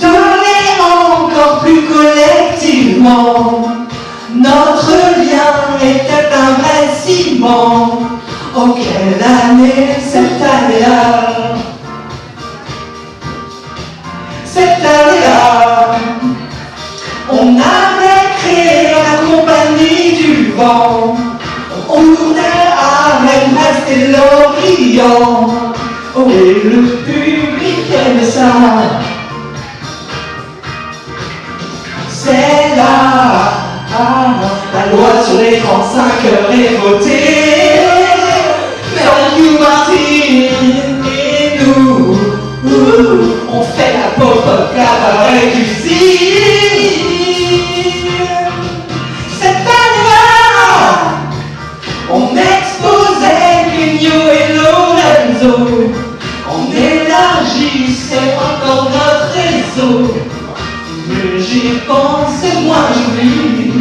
donner encore plus collectivement. Notre lien était un vrai ciment. Oh, quelle année cette année-là! Cette année-là, on avait créé la compagnie du vent. On tournait avec Brest et l'Orient. Oh, et le public aime ça. C'est là, la loi sur les 35 heures est votée. Thank you Martine. Et nous, on fait la pop-up cabaret cuisine. Cette année-là, on exposait Vigno et Lorenzo. On élargissait encore notre réseau. Mais j'y pense et moi j'oublie.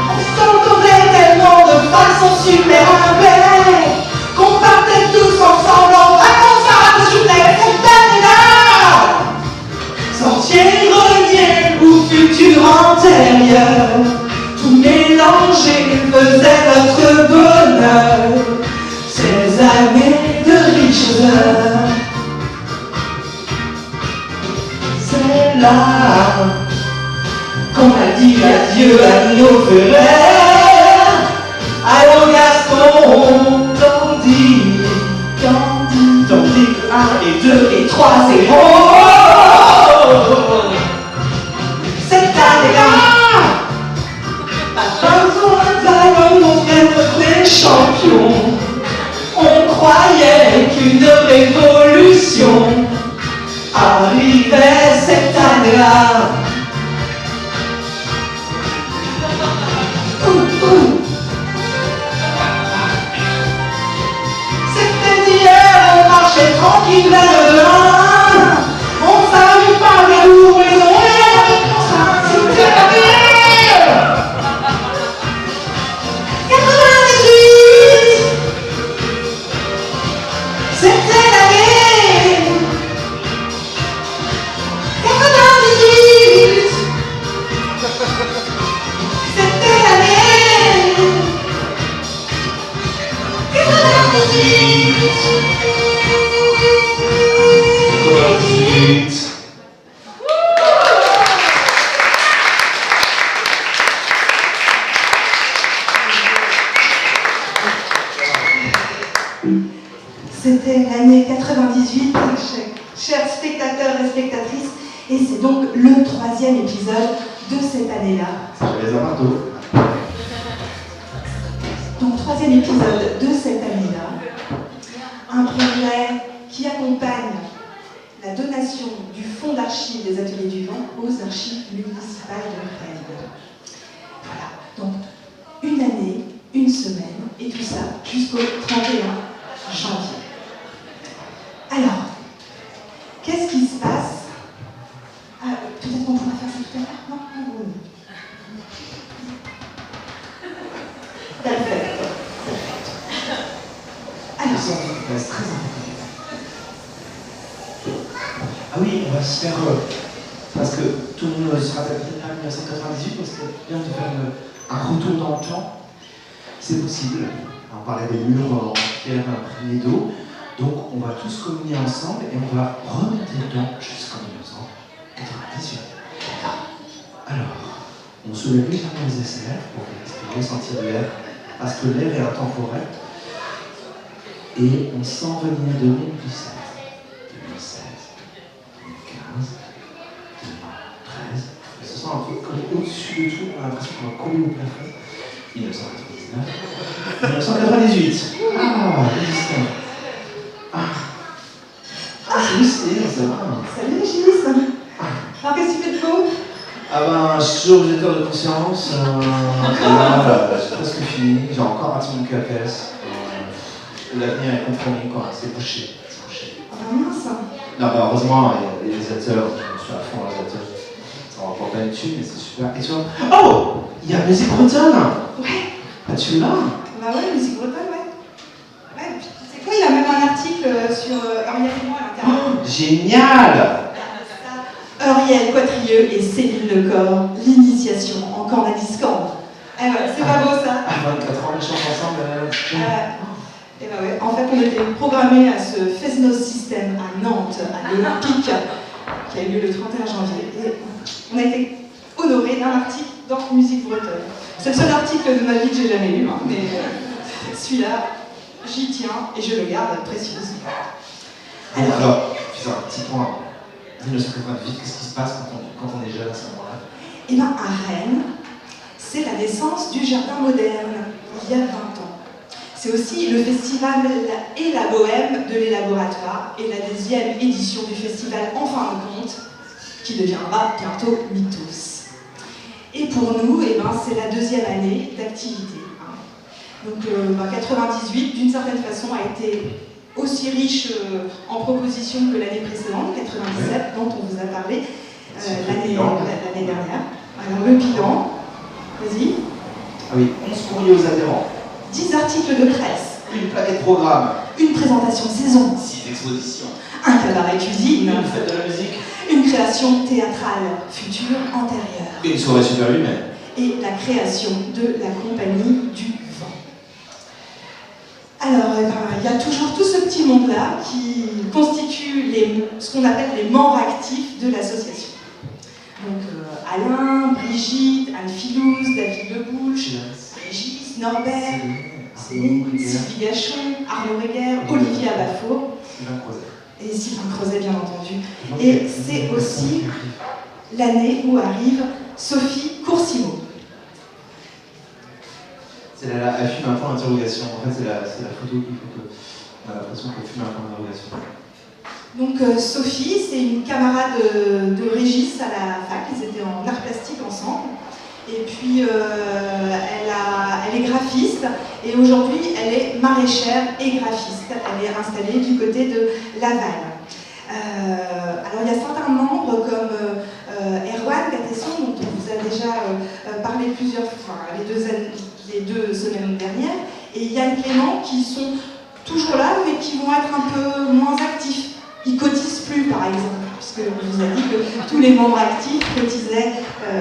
On s'entendait tellement de façon super avec qu'on partait tous ensemble en vacances à la journée. Cette année-là, sentier grenier ou futur antérieur, tout mélangé faisait notre bonheur. Ces années de riches heures, c'est là qu'on a dit adieu à nos frères. Allô Gaston, tandis que 1 et 2 et 3 c'est cette année-là, pas besoin d'aller montrer notre champion. On croyait qu'une révolution arrivait cette année-là. C'était d'hier, on marchait tranquille vers le vin. On savait pas vers où les on est. C'était la vie. 98. C'était l'année 98. C'était l'année 98. C'était l'année 98, chers spectateurs et spectatrices, et c'est donc le 3e épisode de cette année-là. Je les marteau. Donc 3e épisode de cette année-là, un projet qui accompagne la donation du fonds d'archives des Ateliers du Vent aux archives municipales de Rennes. Voilà, donc une année, une semaine, et tout ça jusqu'au 31 janvier. Alors, qu'est-ce qui se passe? Peut-être qu'on pourra faire ça tout à l'heure, non? Perfect. Alors, C'est très important. Ah oui, on va se faire. Parce que tout le monde se rappelle peut-être pas 1998, parce que bien de faire un retour dans le temps. C'est possible. On parlait des murs en pierre imprégnés d'eau. Donc on va tous communier ensemble et on va remonter dedans jusqu'en 1998. Alors, on soulève légèrement les aisselles pour respirer, sentir l'air, parce que l'air est intemporel. Et on sent venir 2017, 2016, 2015, 2013. On se sent un peu comme au-dessus de tout, on a l'impression qu'on va coller au plafond. 1999, 1998. Ah, résistant. C'est Lucille, ça va. salut Régis. Alors qu'est-ce que tu fais de beau? Ah ben, je suis toujours objet de conscience. Là, j'ai presque fini. J'ai encore raté mon CAPES. L'avenir est compromis, quoi. C'est bouché. C'est bouché. Ah bah mince. Non, bah heureusement, il y a les réalisateurs. Je suis à fond réalisateur. Ça rapporte pas une thune, mais c'est super. Et tu vois. Oh, il y a Musique Bretonne. Ouais. Ah, tu l'as? Bah ouais, musique bretonne, ouais. Ouais, puis, tu sais quoi, il a même un article sur Uriel et moi à l'intérieur. Oh, génial! Uriel Quatrieux et Céline Lecor, l'initiation en cornadiscande. Eh ouais, c'est pas beau ça? À 24 ans, les chantent ensemble. Et bah ouais, en fait, on était programmés à ce Fesnos System à Nantes, à l'Olympique, qui a eu lieu le 31 janvier. Et on a été honorés d'un article dans Musique bretonne. C'est le seul article de ma vie que j'ai jamais lu, hein, mais celui-là, j'y tiens et je le garde précieusement. Alors, un petit point. 1998, qu'est-ce qui se passe quand on est jeune à ce moment-là? Eh bien, à Rennes, c'est la naissance du Jardin moderne, il y a 20 ans. C'est aussi le festival et la bohème de l'élaboratoire et la 10e édition du festival En fin de compte, qui deviendra bientôt Mythos. Et pour nous, eh ben, c'est la 2e année d'activité. Donc 98, d'une certaine façon, a été aussi riche en propositions que l'année précédente, 97, dont on vous a parlé l'année dernière. Alors le bilan, vas-y. Ah oui, 11 courriers aux adhérents. 10 articles de presse. Une plaquette programme. Une présentation saison. 6 expositions. Un cabaret cuisine. Une fête de la musique. Une création théâtrale future antérieure. Une soirée super humaine. Et la création de la compagnie du vent. Alors, il y a toujours tout ce petit monde-là qui constitue ce qu'on appelle les membres actifs de l'association. Donc Alain, Brigitte, Anne Filouz, David Lebouche, Régis, Norbert, Céline, Sylvie Gachon, Arnaud Reguer, Olivier Abafour et Sylvain Creuset, bien entendu. Et c'est aussi l'année où arrive Sophie Coursimo. Elle fume un point d'interrogation. En fait, c'est la photo qui fait qu'on a l'impression qu'elle fume un point d'interrogation. Donc Sophie, c'est une camarade de Régis à la fac, ils étaient en art plastique ensemble. Et puis elle est graphiste et aujourd'hui elle est maraîchère et graphiste. Elle est installée du côté de Laval. Alors il y a certains membres comme Erwan Catesson, dont on vous a déjà parlé plusieurs fois, les deux semaines dernières, et Yann Clément qui sont toujours là mais qui vont être un peu moins actifs. Ils cotisent plus, par exemple, puisque on vous a dit que tous les membres actifs cotisaient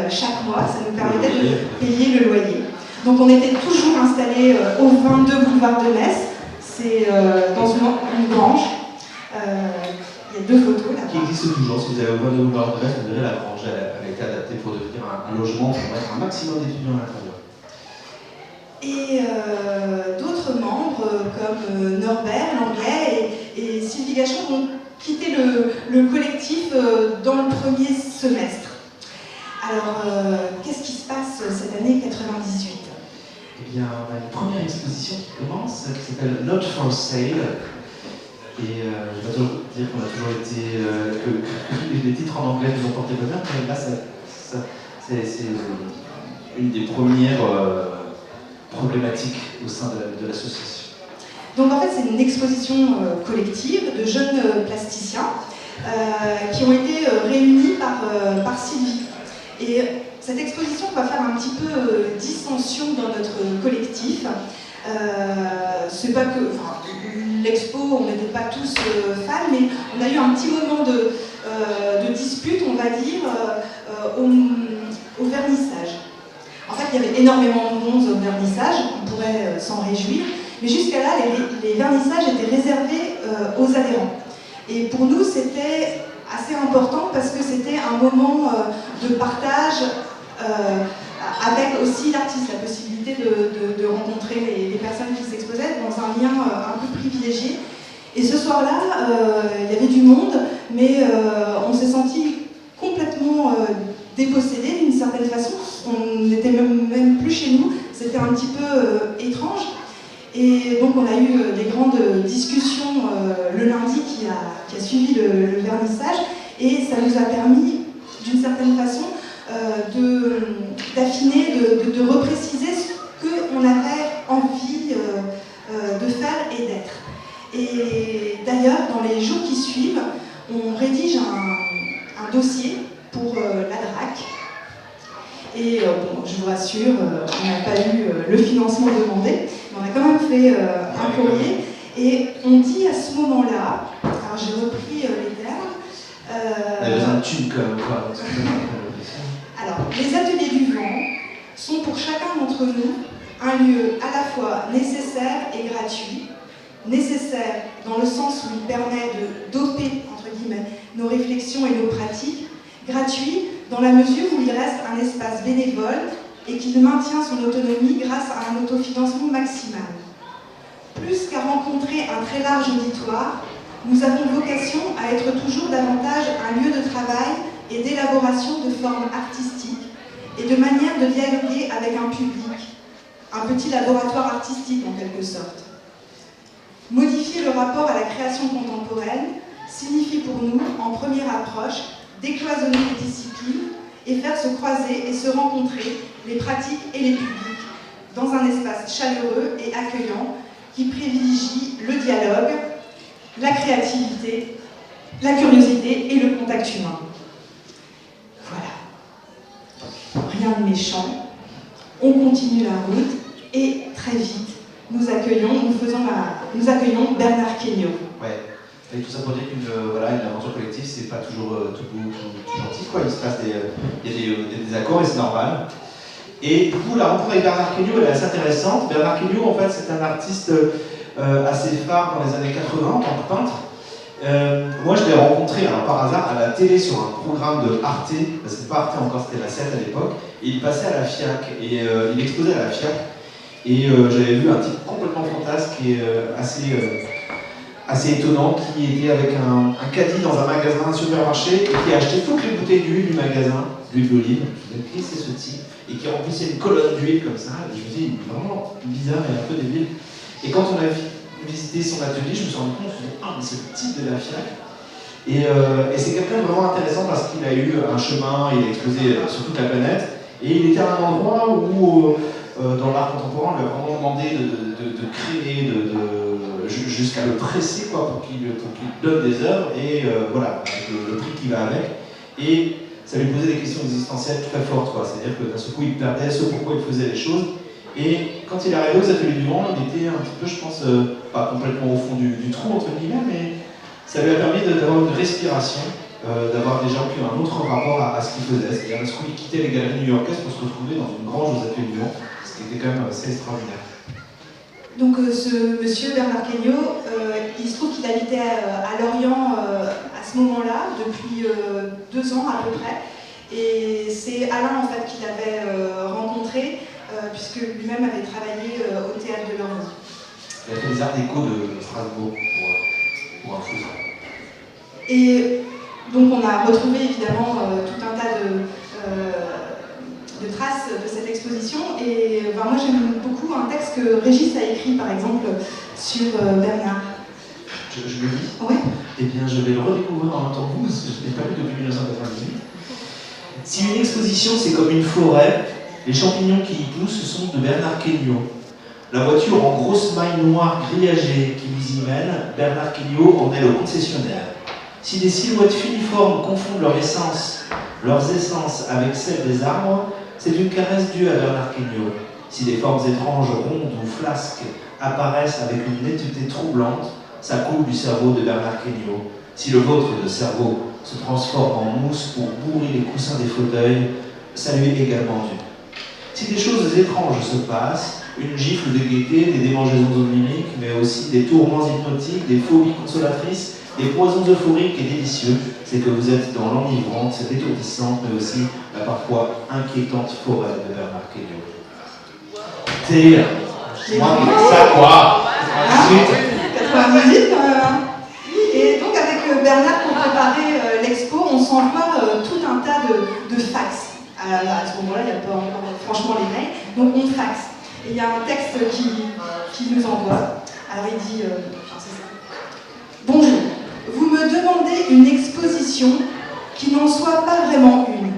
chaque mois, ça nous permettait de payer le loyer. Donc on était toujours installés au 22 boulevard de Metz, c'est dans une grange. Il y a 2 photos là. Qui existe toujours, si vous avez au 22 boulevard de Metz, vous verrez la grange, elle a été adaptée pour devenir un logement pour mettre un maximum d'étudiants à l'intérieur. Et d'autres membres comme Norbert Langlais et Sylvie Gachon vont quitter le collectif dans le premier semestre. Alors, qu'est-ce qui se passe cette année 98? Eh bien, on a une première exposition qui commence, qui s'appelle Not for Sale. Et je vais toujours dire qu'on a toujours été. que les titres en anglais nous ont porté bonheur, mais là, c'est une des premières problématiques au sein de l'association. Donc en fait c'est une exposition collective de jeunes plasticiens qui ont été réunis par Sylvie. Et cette exposition va faire un petit peu dissension dans notre collectif. C'est pas que. Enfin, l'expo, on n'était pas tous fans, mais on a eu un petit moment de dispute, on va dire, au vernissage. En fait, il y avait énormément de monde au vernissage, on pourrait s'en réjouir, mais jusqu'à là, les vernissages étaient réservés aux adhérents. Et pour nous, c'était assez important parce que c'était un moment de partage avec aussi l'artiste, la possibilité de rencontrer les personnes qui s'exposaient dans un lien un peu privilégié. Et ce soir-là, il y avait du monde, mais on s'est senti complètement dépossédés d'une certaine façon. On n'était même plus chez nous, c'était un petit peu étrange. Et donc on a eu des grandes discussions le lundi qui a suivi le vernissage, et ça nous a permis, d'une certaine façon, d'affiner, de repréciser ce qu'on avait envie de faire et d'être. Et d'ailleurs, dans les jours qui suivent, on rédige un dossier pour la DRAC. Et bon, je vous rassure, on n'a pas eu le financement demandé, mais on a quand même fait un courrier. Et on dit à ce moment-là, alors j'ai repris les termes. On a besoin de thunes quand même, quoi. Alors, les ateliers du vent sont pour chacun d'entre nous un lieu à la fois nécessaire et gratuit. Nécessaire dans le sens où il permet de doper, entre guillemets, nos réflexions et nos pratiques. Gratuit dans la mesure où il reste un espace bénévole et qu'il maintient son autonomie grâce à un autofinancement maximal. Plus qu'à rencontrer un très large auditoire, nous avons vocation à être toujours davantage un lieu de travail et d'élaboration de formes artistiques et de manière de dialoguer avec un public, un petit laboratoire artistique en quelque sorte. Modifier le rapport à la création contemporaine signifie pour nous, en première approche, décloisonner les disciplines et faire se croiser et se rencontrer les pratiques et les publics dans un espace chaleureux et accueillant qui privilégie le dialogue, la créativité, la curiosité et le contact humain. Voilà. Rien de méchant. On continue la route et très vite, nous accueillons Bernard Quegnaud. Ouais. Et tout ça pour dire qu'une aventure collective, c'est pas toujours tout gentil, quoi. Il se passe il y a des désaccords et c'est normal. Et du coup, la rencontre avec Bernard Quegnaud, elle est assez intéressante. Bernard Quegnaud, en fait, c'est un artiste assez phare dans les années 80 en tant que peintre. Moi, je l'ai rencontré par hasard à la télé sur un programme de Arte. C'était pas Arte encore, c'était la 7 à l'époque. Et il passait à la FIAC et il exposait à la FIAC. Et j'avais vu un type complètement fantasque et assez étonnant qui était avec un caddie dans un magasin, un supermarché, et qui a acheté toutes les bouteilles d'huile du magasin, d'huile d'olive. Je me disais, qui c'est ce type? Et qui remplissait une colonne d'huile comme ça. Et je me dis, il est vraiment bizarre et un peu débile. Et quand on a visité son atelier, je me suis rendu compte, je me suis dit, ah, mais c'est le type de la FIAC. Et c'est quelqu'un de vraiment intéressant parce qu'il a eu un chemin, il a explosé sur toute la planète. Et il était à un endroit où, dans l'art contemporain, on lui a vraiment demandé de créer, jusqu'à le presser quoi, pour qu'il donne des œuvres, et voilà, avec le prix qui va avec. Et ça lui posait des questions existentielles très fortes, c'est-à-dire que d'un seul coup il perdait ce pourquoi il faisait les choses. Et quand il est arrivé aux ateliers du vent, il était un petit peu, je pense, pas complètement au fond du trou, entre guillemets, mais ça lui a permis d'avoir une respiration, d'avoir des gens qui ont un autre rapport à ce qu'il faisait. C'est-à-dire d'un seul coup il quittait les galeries new-yorkaises pour se retrouver dans une grange aux ateliers du vent, ce qui était quand même assez extraordinaire. Donc ce monsieur Bernard Quegnaud, il se trouve qu'il habitait à Lorient à ce moment-là, depuis 2 ans à peu près. Et c'est Alain en fait qui l'avait rencontré, puisque lui-même avait travaillé au théâtre de Lorient. Il a fait les arts déco de Strasbourg pour un fou. Et donc on a retrouvé évidemment tout un tas de traces de cette exposition, et moi j'aime beaucoup un texte que Régis a écrit par exemple sur Bernard. Je le lis. Oui. Eh bien je vais le redécouvrir en même temps que vous, parce que je ne l'ai pas lu depuis 1998. Si une exposition c'est comme une forêt, les champignons qui y poussent sont de Bernard Quegnaud. La voiture en grosse maille noire grillagée qui vous y mène, Bernard Quegnaud en est le concessionnaire. Si des silhouettes filiformes confondent leurs essences avec celles des arbres, c'est une caresse due à Bernard Quegnaud. Si des formes étranges, rondes ou flasques apparaissent avec une netteté troublante, ça coule du cerveau de Bernard Quegnaud. Si le vôtre de cerveau se transforme en mousse pour bourrer les coussins des fauteuils, ça lui est également dû. Si des choses étranges se passent, une gifle de gaieté, des démangeaisons oniriques, mais aussi des tourments hypnotiques, des phobies consolatrices, des poisons euphoriques et délicieux, c'est que vous êtes dans l'enivrante, cette étourdissante, mais aussi la parfois inquiétante forêt de Bernard Quegnaud. C'est moi qui dis ça, quoi. 98 quand même. Et donc avec Bernard, pour préparer l'expo, on s'envoie tout un tas de fax. À ce moment-là, il n'y a pas encore franchement les mails, donc on faxe. Et il y a un texte qui nous envoie. Alors il dit, bonjour, vous me demandez une exposition qui n'en soit pas vraiment une,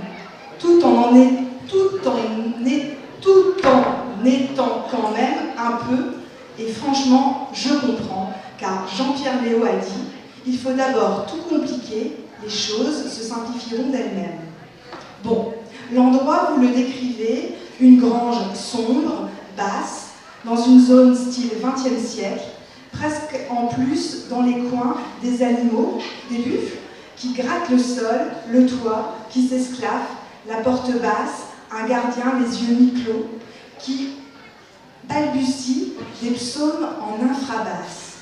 tout en étant quand même un peu, et franchement, je comprends, car Jean-Pierre Léaud a dit, il faut d'abord tout compliquer, les choses se simplifieront d'elles-mêmes. Bon, L'endroit, vous le décrivez, une grange sombre, basse, dans une zone style XXe siècle, presque en plus dans les coins des animaux, des buffles, qui grattent le sol, le toit, qui s'esclaffent, la porte basse, un gardien les yeux mi-clos, qui balbutie des psaumes en infrabasse.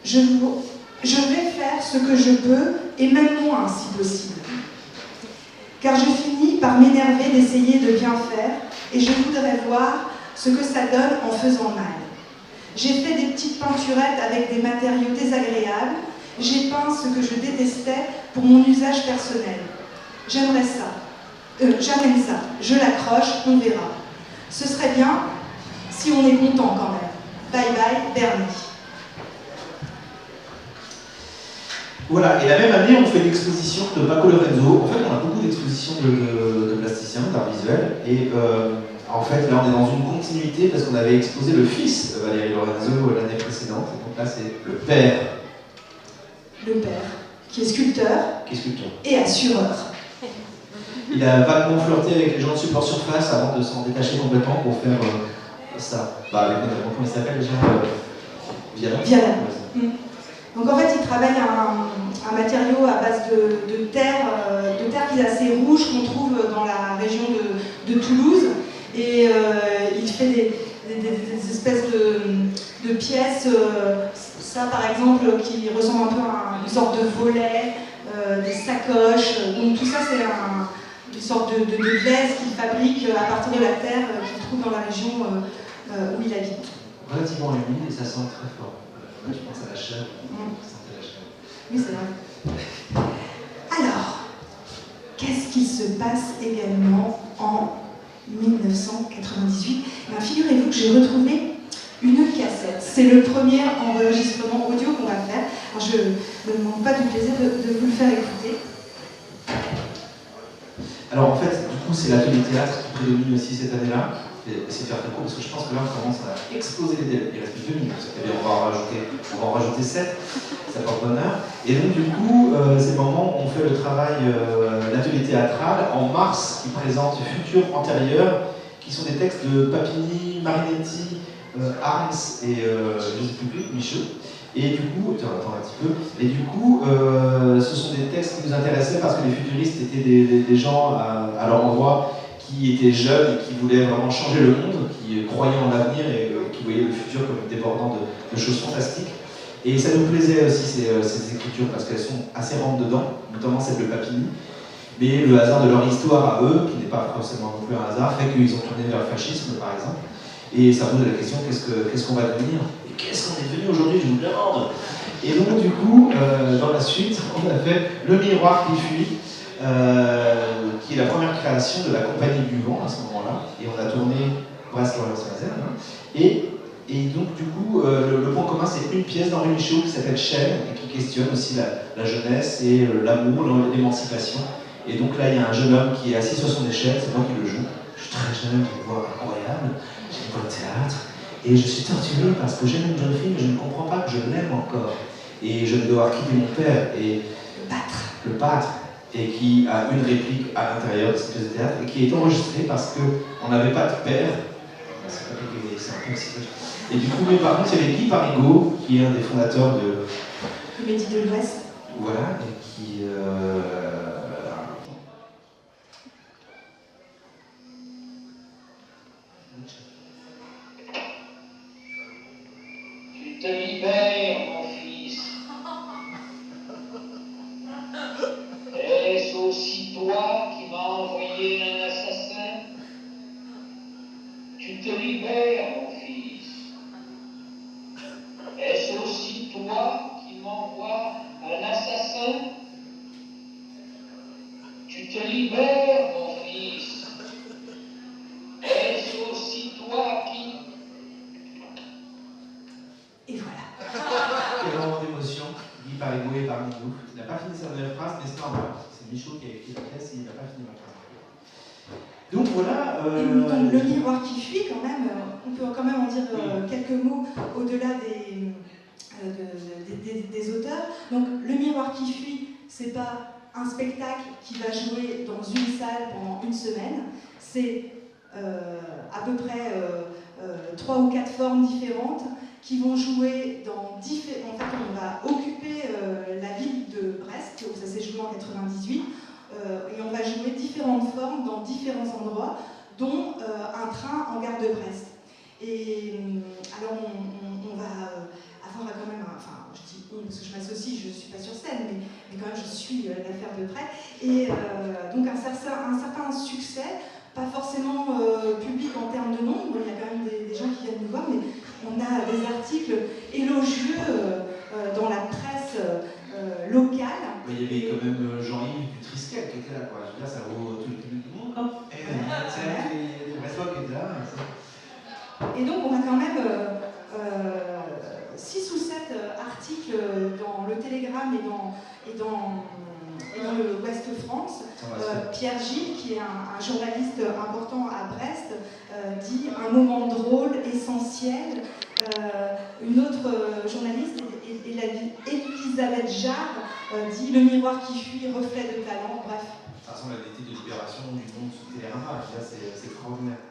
Je vais faire ce que je peux, et même moins si possible. Car je finis par m'énerver d'essayer de bien faire, et je voudrais voir ce que ça donne en faisant mal. J'ai fait des petites peinturettes avec des matériaux désagréables, j'ai peint ce que je détestais pour mon usage personnel. J'aimerais ça. J'amène ça. Je l'accroche, on verra. Ce serait bien si on est content quand même. Bye bye, Bernie. Voilà, et la même année, on fait l'exposition de Paco Lorenzo. En fait, on a beaucoup d'expositions de plasticiens, d'art visuel. Et en fait, là, on est dans une continuité parce qu'on avait exposé le fils de Valérie Lorenzo l'année précédente. Et donc là, c'est le père. Le père, qui est sculpteur. Et assureur. Il a vaguement flirté avec les gens de Support Surface avant de s'en détacher complètement pour faire ça. Avec comment il s'appelle déjà Viala. Donc en fait, il travaille un matériau à base de terre qui est assez rouge, qu'on trouve dans la région de Toulouse. Et il fait des espèces de pièces, ça par exemple, qui ressemble un peu à une sorte de volet, des sacoches. Donc tout ça, c'est une sorte de glaise qu'il fabrique à partir de la terre qu'il trouve dans la région où il habite. Relativement humide et ça sent très fort. Là, tu penses à la chèvre. Oui, c'est vrai. Alors, qu'est-ce qui se passe également en 1998 ? Figurez-vous que j'ai retrouvé une cassette. C'est le premier enregistrement audio qu'on va faire. Alors, je ne me manque pas du plaisir de vous le faire écouter. Alors en fait, du coup, c'est l'atelier théâtre qui prédomine aussi cette année-là. C'est de faire très court parce que je pense que là, on commence à exploser les délais. Il reste plus 2 minutes. Eh bien, on va en rajouter 7. Ça porte bonheur. Et donc, du coup, c'est le moment où on fait le travail, l'atelier théâtral, en mars, qui présente Futur antérieur, qui sont des textes de Papini, Marinetti, Arns et je ne sais plus, Michaud. Et du coup, attends un petit peu. Et du coup, ce sont des textes qui nous intéressaient parce que les futuristes étaient des gens à leur endroit qui étaient jeunes et qui voulaient vraiment changer le monde, qui croyaient en l'avenir et qui voyaient le futur comme débordant de choses fantastiques. Et ça nous plaisait aussi ces écritures parce qu'elles sont assez rentre-dedans, notamment celle de Papini. Mais le hasard de leur histoire à eux, qui n'est pas forcément non plus un hasard, fait qu'ils ont tourné vers le fascisme, par exemple. Et ça pose la question, qu'est-ce qu'on va devenir ? Et qu'est-ce qu'on est devenu aujourd'hui, je vous le demande. Et donc du coup, dans la suite, on a fait Le Miroir qui fuit, qui est la première création de la Compagnie du Vent à ce moment-là. Et on a tourné Brest-Lorient-Saint-Nazaire. Et donc du coup, le point commun, c'est une pièce d'Henri Michaud qui s'appelle Chaîne, et qui questionne aussi la jeunesse et l'amour, l'émancipation. Et donc là, il y a un jeune homme qui est assis sur son échelle, c'est moi qui le joue. Je suis très jeune, j'ai une voix incroyable, j'aime pas le théâtre, et je suis torturé parce que j'aime une jeune fille, mais je ne comprends pas que je l'aime encore. Et je vais devoir quitter mon père et le battre, et qui a une réplique à l'intérieur de cette pièce de théâtre, et qui est enregistrée parce qu'on n'avait pas de père. C'est pas compliqué, c'est un peu aussi. Et du coup, mais par contre, il y avait Guy Parigot, qui est un des fondateurs de Comédie de l'Ouest. Voilà, et qui. Tu te libères, mon fils. Est-ce aussi toi qui m'as envoyé un assassin? Tu te libères, mon fils. Est-ce aussi toi qui m'envoies un assassin? Tu te libères, mon fils. Est-ce aussi toi qui... Et voilà. Il y a vraiment d'émotion. Guy Parigot est parmi nous. Il n'a pas fini sa dernière phrase, mais c'est normal. C'est Michaud qui a écrit la pièce et il n'a pas fini la phrase. Donc voilà. Donc, Le Miroir qui fuit, quand même, on peut quand même en dire quelques mots au-delà des auteurs. Donc Le Miroir qui fuit, c'est pas un spectacle qui va jouer dans une salle pendant une semaine. C'est à peu près 3 ou 4 formes différentes qui vont jouer dans différents... En fait, on va occuper la ville de Brest, où ça s'est joué en 98, et on va jouer différentes formes dans différents endroits, dont un train en gare de Brest. Et alors, on va avoir quand même... Enfin, je dis on parce que je m'associe, je ne suis pas sur scène, mais quand même, je suis l'affaire de près. Et donc, un certain succès, pas forcément public en termes de nombre, il y a quand même des gens qui viennent nous voir, mais on a des articles élogieux dans la presse locale. Mais il y avait quand même Jean-Yves du Triskel qui était là, quoi. Je veux dire, ça vaut tout le public du monde, quoi. Et c'est des Brestois qui étaient là. Et donc, on a quand même 6 ou 7 articles dans le Télégramme et dans le Ouest France. Pierre Gilles, qui est un journaliste important à Brest, dit un moment drôle, essentiel. Une autre journaliste, Elisabeth Jarre, dit le miroir qui fuit, reflet de talent. Bref. Ça ressemble à des titres de libération du monde sous Télérama. C'est extraordinaire.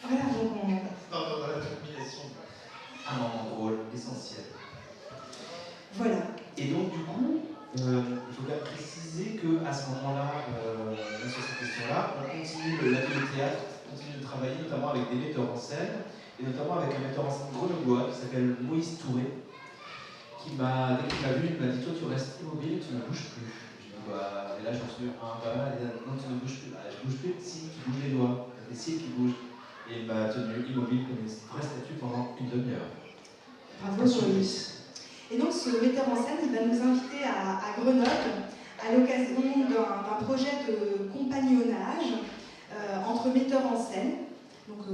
Voilà, donc on... Dans la termination. Un moment drôle, essentiel. Voilà. Et donc, du coup, il faut bien préciser qu'à ce moment-là, sur cette question-là, on continue l'atelier de théâtre, on continue de travailler notamment avec des metteurs en scène, et notamment avec un metteur en scène grenoblois qui s'appelle Moïse Touré, qui m'a, dès qu'il m'a vu, il m'a dit toi tu restes immobile, tu ne bouges plus. Je dis, bah, et là je me suis dit, ah, bah, non tu ne bouges plus. Bah, je bouge plus, si tu bouges les doigts, les cils qui bougent. Et il m'a tenu immobile comme une vraie statue pendant une demi-heure. Bravo Moïse. Et donc ce metteur en scène, il va nous inviter à Grenoble à l'occasion d'un projet de compagnonnage entre metteurs en scène, donc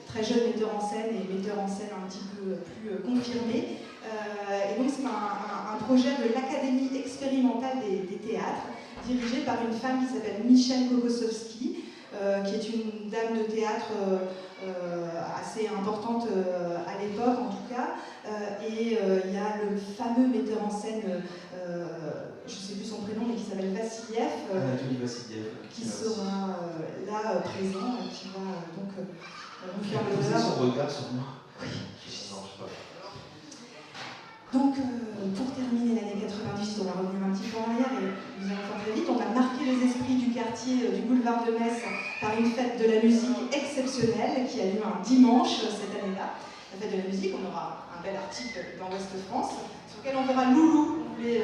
très jeunes metteurs en scène et metteurs en scène un petit peu plus confirmés. Et donc c'est un projet de l'Académie expérimentale des théâtres, dirigé par une femme qui s'appelle Michelle Kogosowski, qui est une dame de théâtre assez importante à l'époque en tout cas. Et il y a le fameux metteur en scène, je ne sais plus son prénom, mais qui s'appelle Vassiliev, Anatoly Vassiliev, qui sera là présent et qui va donc nous faire le l'honneur. son regard sur moi. Oui. Non, je sais pas. Donc, pour terminer l'année 98, on va revenir un petit peu en arrière et nous allons faire très vite. On a marqué les esprits du quartier du boulevard de Metz par une fête de la musique exceptionnelle qui a lieu un dimanche cette année-là. La fête de la musique, on aura un bel article dans Ouest France sur lequel on verra Loulou. On voulait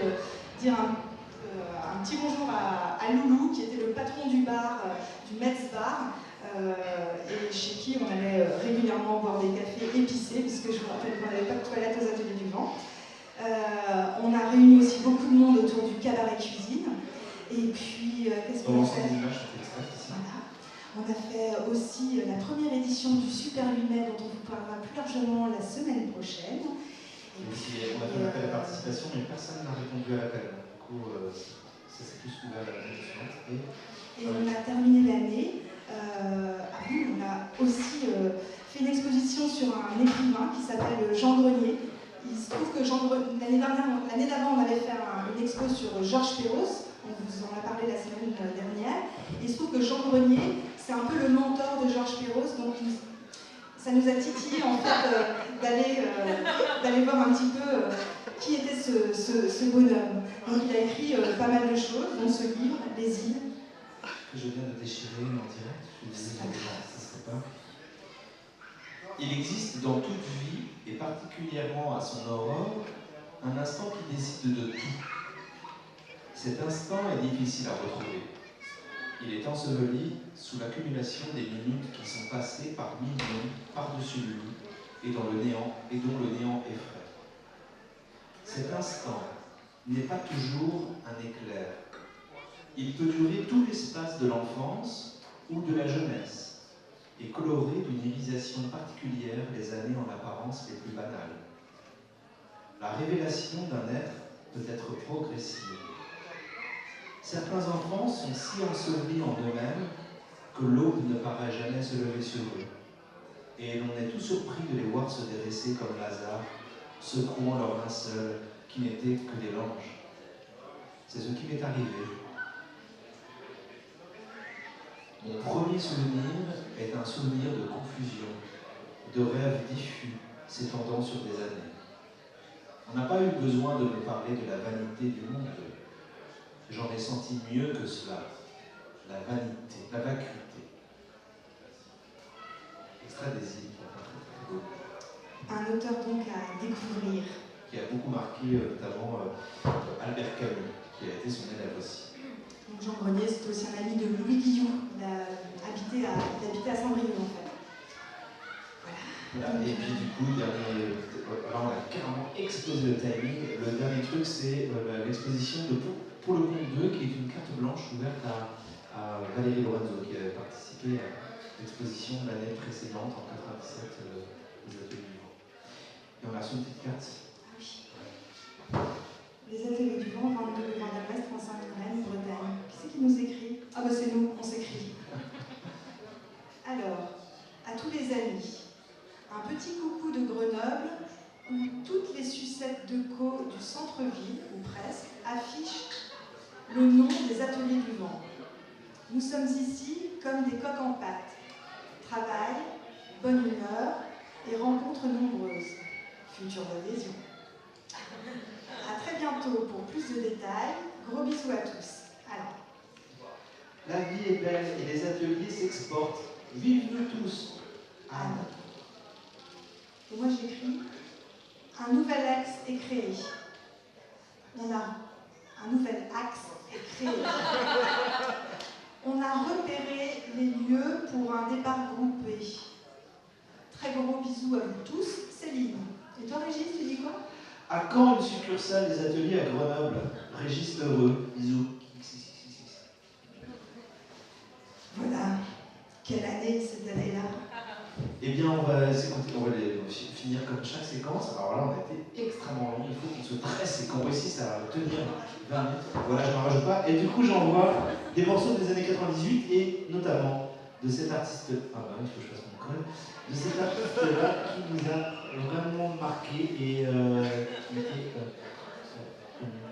dire un petit bonjour à Loulou qui était le patron du bar, du Metz Bar. Et chez qui on allait régulièrement boire des cafés épicés, puisque je vous rappelle qu'on n'avait pas de toilettes aux ateliers du vent. On a réuni aussi beaucoup de monde autour du cabaret cuisine. Et puis, qu'est-ce qu'on a fait ? Voilà. On a fait aussi la première édition du Super 8 mai, dont on vous parlera plus largement la semaine prochaine. Et puis, on a fait un appel à participation, mais personne n'a répondu à l'appel. Du coup, ça s'est plus ouvert à l'année suivante. Et on a terminé l'année. On a aussi fait une exposition sur un écrivain qui s'appelle Jean Grenier. Il se trouve que l'année d'avant, on avait fait une expo sur Georges Perros, on vous en a parlé la semaine dernière. Et il se trouve que Jean Grenier, c'est un peu le mentor de Georges Perros, donc ça nous a titillé en fait d'aller voir un petit peu qui était ce bonhomme. Donc il a écrit pas mal de choses, dont ce livre, Les îles. Que je viens de déchirer en direct, je disais que ça serait pas. Il existe dans toute vie, et particulièrement à son aurore, un instant qui décide de tout. Cet instant est difficile à retrouver. Il est enseveli sous l'accumulation des minutes qui sont passées par millions par-dessus lui et dont le néant effraie. Cet instant n'est pas toujours un éclair. Il peut durer tout l'espace de l'enfance ou de la jeunesse et colorer d'une irisation particulière les années en apparence les plus banales. La révélation d'un être peut être progressive. Certains enfants sont si ensevelis en eux-mêmes que l'aube ne paraît jamais se lever sur eux. Et l'on est tout surpris de les voir se déresser comme Lazare, secouant leur linceul qui n'était que des langes. C'est ce qui m'est arrivé. Mon premier souvenir est un souvenir de confusion, de rêves diffus s'étendant sur des années. On n'a pas eu besoin de me parler de la vanité du monde. J'en ai senti mieux que cela, la vanité, la vacuité. Extrait des îles, Un auteur donc à découvrir. qui a beaucoup marqué notamment Albert Camus, qui a été son élève aussi. Donc Jean Grenier, c'est aussi un ami de Louis Guillou. Il habitait à Saint-Brieuc en fait. Voilà. Et puis du coup, dernier, alors on a carrément explosé le timing. Le dernier truc, c'est l'exposition de Pour le compte 2, qui est une carte blanche ouverte à Valérie Lorenzo, qui avait participé à l'exposition l'année précédente, en 97, aux Ateliers du Vent. Et on a reçu une petite carte. Ah oui. Les Ateliers du Vent, 22 rue d'Ouest, 35 Rennes, Bretagne. Qui c'est qui nous écrit? Ah bah c'est nous, on s'écrit. Alors, à tous les amis, un petit coucou de Grenoble où toutes les sucettes de co du centre-ville, ou presque, affichent le nom des Ateliers du Vent. Nous sommes ici comme des coqs en pâte. Travail, bonne humeur et rencontres nombreuses. Future adhésion. À très bientôt pour plus de détails. Gros bisous à tous. Alors. La vie est belle et les ateliers s'exportent. Vive nous tous. Anne. Et moi j'écris, un nouvel axe est créé. On a un nouvel axe est créé. On a repéré les lieux pour un départ groupé. Très gros bisous à vous tous, Céline. Et toi Régis, tu dis quoi? À quand une succursale des ateliers à Grenoble? Régis Heureux. Bisous. Voilà. Quelle année cette année-là? Eh bien, on va finir comme chaque séquence. Alors là, on a été extrêmement long. Il faut qu'on se presse et qu'on réussisse à tenir 20 minutes. Voilà, je n'en rajoute pas. Et du coup, j'envoie des morceaux des années 98 et notamment de cet artiste. Ah bah, il faut que je fasse mon col. De cet artiste-là qui nous a vraiment marqué et qui était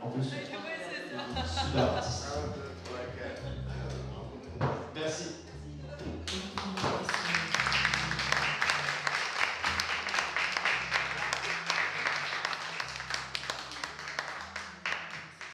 en plus super artiste.